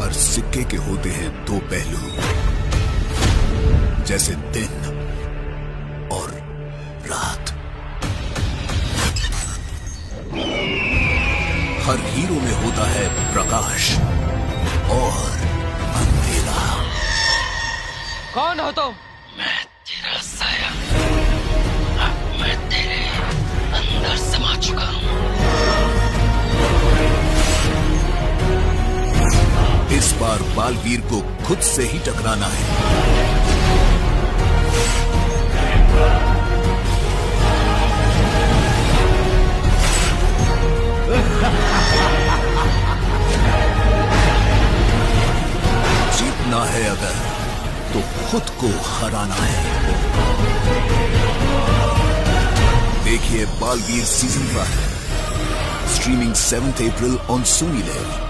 हर सिक्के के होते हैं दो पहलू, जैसे दिन और रात। हर हीरो में होता है प्रकाश और अंधेरा। कौन हो तुम? मैं तेरा साया, अब मैं तेरे अंदर समा चुका हूं। इस बार बालवीर को खुद से ही टकराना है। जीतना है अगर, तो खुद को हराना है। देखिए Baalveer season 1, streaming 7th April on Sony Live।